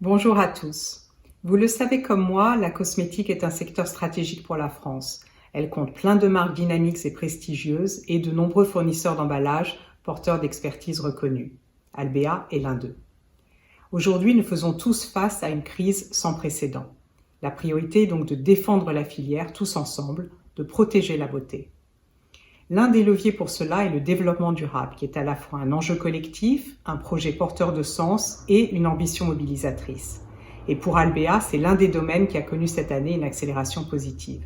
Bonjour à tous. Vous le savez comme moi, la cosmétique est un secteur stratégique pour la France. Elle compte plein de marques dynamiques et prestigieuses et de nombreux fournisseurs d'emballages porteurs d'expertise reconnue. Albéa est l'un d'eux. Aujourd'hui, nous faisons tous face à une crise sans précédent. La priorité est donc de défendre la filière tous ensemble, de protéger la beauté. L'un des leviers pour cela est le développement durable, qui est à la fois un enjeu collectif, un projet porteur de sens et une ambition mobilisatrice. Et pour Albéa, c'est l'un des domaines qui a connu cette année une accélération positive.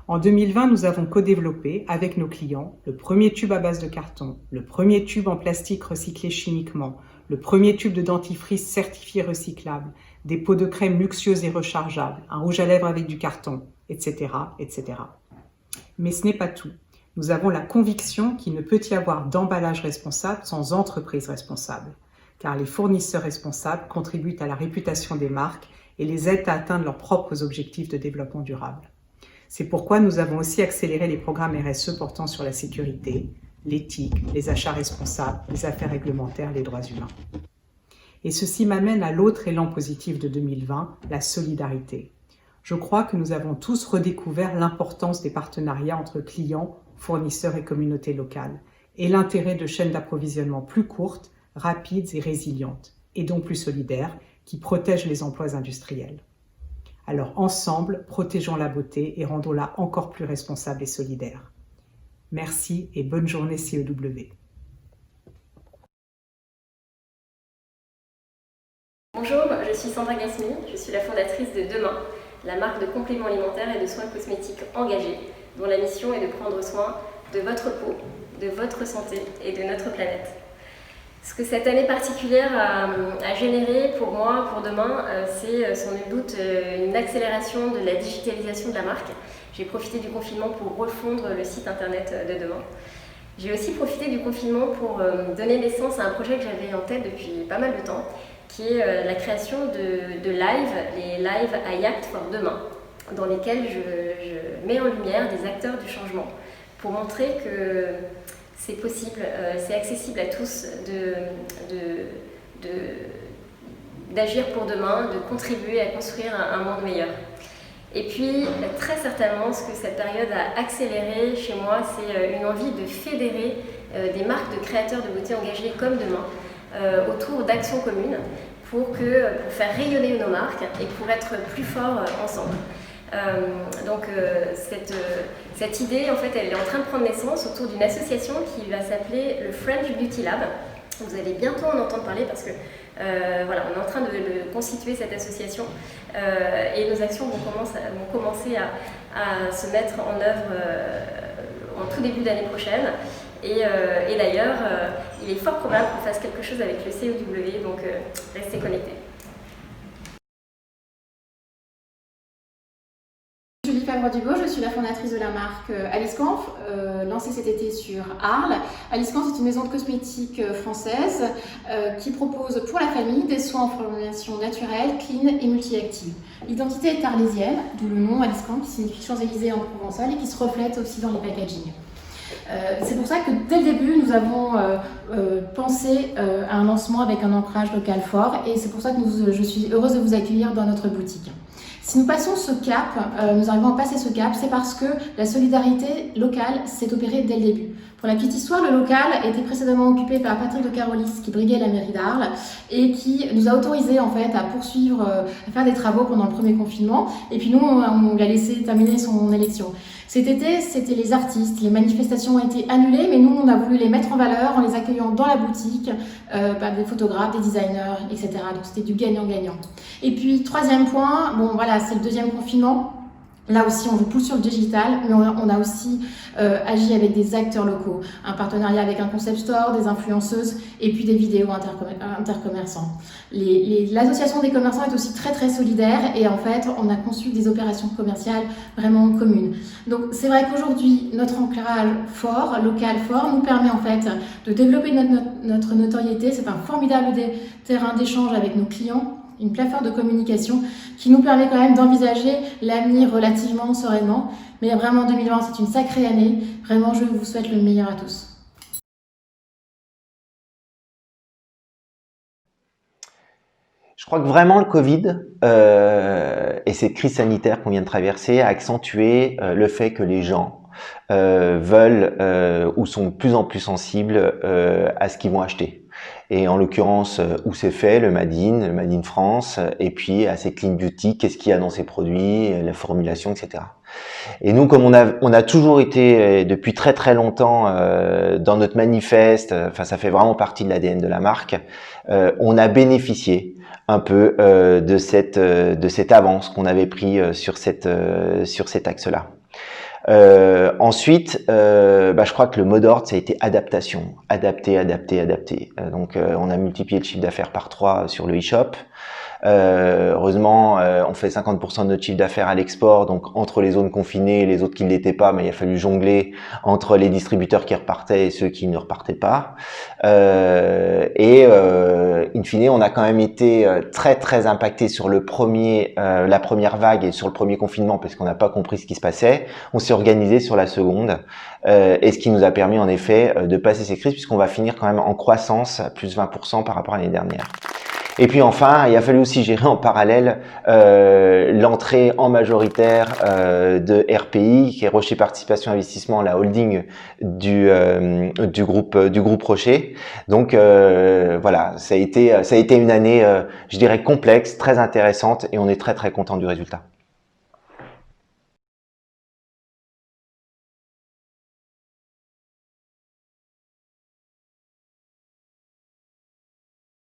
En 2020, nous avons co-développé avec nos clients le premier tube à base de carton, le premier tube en plastique recyclé chimiquement, le premier tube de dentifrice certifié recyclable, des pots de crème luxueuses et rechargeables, un rouge à lèvres avec du carton, etc., etc. Mais ce n'est pas tout. Nous avons la conviction qu'il ne peut y avoir d'emballage responsable sans entreprise responsable, car les fournisseurs responsables contribuent à la réputation des marques et les aident à atteindre leurs propres objectifs de développement durable. C'est pourquoi nous avons aussi accéléré les programmes RSE portant sur la sécurité, l'éthique, les achats responsables, les affaires réglementaires, les droits humains. Et ceci m'amène à l'autre élan positif de 2020, la solidarité. Je crois que nous avons tous redécouvert l'importance des partenariats entre clients, fournisseurs et communautés locales, et l'intérêt de chaînes d'approvisionnement plus courtes, rapides et résilientes, et donc plus solidaires, qui protègent les emplois industriels. Alors ensemble, protégeons la beauté et rendons-la encore plus responsable et solidaire. Merci et bonne journée CEW. Bonjour, je suis Sandra Gasmi, je suis la fondatrice de Demain, la marque de compléments alimentaires et de soins cosmétiques engagés, dont la mission est de prendre soin de votre peau, de votre santé et de notre planète. Ce que cette année particulière a généré pour moi, pour Demain, c'est sans nul doute une accélération de la digitalisation de la marque. J'ai profité du confinement pour refondre le site internet de Demain. J'ai aussi profité du confinement pour donner naissance à un projet que j'avais en tête depuis pas mal de temps, qui est la création de live, les live I Act for Demain, dans lesquels je mets en lumière des acteurs du changement pour montrer que c'est possible, c'est accessible à tous d'agir pour demain, de contribuer à construire un monde meilleur. Et puis, très certainement, ce que cette période a accéléré chez moi, c'est une envie de fédérer des marques de créateurs de beauté engagés comme Demain autour d'actions communes pour faire rayonner nos marques et pour être plus forts ensemble. Cette idée, en fait, elle est en train de prendre naissance autour d'une association qui va s'appeler le French Beauty Lab. Vous allez bientôt en entendre parler parce que voilà, on est en train de constituer cette association et nos actions vont commencer à se mettre en œuvre en tout début d'année prochaine. Et d'ailleurs, il est fort probable qu'on fasse quelque chose avec le CEW, donc restez connectés. Julie Favre-Dubo, je suis la fondatrice de la marque Aliscanf, lancée cet été sur Arles. Aliscanf, c'est une maison de cosmétiques française qui propose pour la famille des soins en formulation naturelle, clean et multi-active. L'identité est arlésienne, d'où le nom Aliscanf qui signifie Champs-Élysées en provençal et qui se reflète aussi dans les packaging. C'est pour ça que dès le début, nous avons pensé à un lancement avec un ancrage local fort et c'est pour ça que je suis heureuse de vous accueillir dans notre boutique. Si nous passons ce cap, nous arrivons à passer ce cap, c'est parce que la solidarité locale s'est opérée dès le début. Pour la petite histoire, le local était précédemment occupé par Patrick de Carolis qui briguait la mairie d'Arles et qui nous a autorisé en fait à poursuivre, à faire des travaux pendant le premier confinement. Et puis nous, on l'a laissé terminer son élection. Cet été, c'était les artistes, les manifestations ont été annulées, mais nous, on a voulu les mettre en valeur en les accueillant dans la boutique par des photographes, des designers, etc. Donc c'était du gagnant-gagnant. Et puis, troisième point, bon voilà, c'est le deuxième confinement. Là aussi, on vous pousse sur le digital, mais on a aussi agi avec des acteurs locaux, un partenariat avec un concept store, des influenceuses et puis des vidéos intercommerçants. L'association des commerçants est aussi très très solidaire et en fait, on a conçu des opérations commerciales vraiment communes. Donc c'est vrai qu'aujourd'hui, notre ancrage fort, local fort, nous permet en fait de développer notre notoriété. C'est un formidable terrain d'échange avec nos clients, une plateforme de communication qui nous permet quand même d'envisager l'avenir relativement sereinement. Mais vraiment 2020, c'est une sacrée année. Vraiment, je vous souhaite le meilleur à tous. Je crois que vraiment le Covid et cette crise sanitaire qu'on vient de traverser a accentué le fait que les gens veulent ou sont de plus en plus sensibles à ce qu'ils vont acheter. Et en l'occurrence, où c'est fait, le Made in France, et puis à ces clean beauty, qu'est-ce qu'il y a dans ces produits, la formulation, etc. Et nous, comme on a toujours été depuis très très longtemps dans notre manifeste, enfin ça fait vraiment partie de l'ADN de la marque, on a bénéficié un peu de cette avance qu'on avait pris sur cet axe-là. Ensuite, je crois que le mot d'ordre, ça a été adaptation, adapter. Donc, on a multiplié le chiffre d'affaires par 3 sur le e-shop. Heureusement, on fait 50% de notre chiffre d'affaires à l'export, donc entre les zones confinées et les autres qui ne l'étaient pas, mais il a fallu jongler entre les distributeurs qui repartaient et ceux qui ne repartaient pas. In fine, on a quand même été très très impacté sur la première vague et sur le premier confinement parce qu'on n'a pas compris ce qui se passait. On s'est organisé sur la seconde, et ce qui nous a permis en effet de passer ces crises puisqu'on va finir quand même en croissance, plus 20% par rapport à l'année dernière. Et puis enfin, il a fallu aussi gérer en parallèle l'entrée en majoritaire de RPI, qui est Rocher Participation Investissement, la holding du groupe Rocher. Donc voilà, ça a été une année, je dirais complexe, très intéressante, et on est très très content du résultat.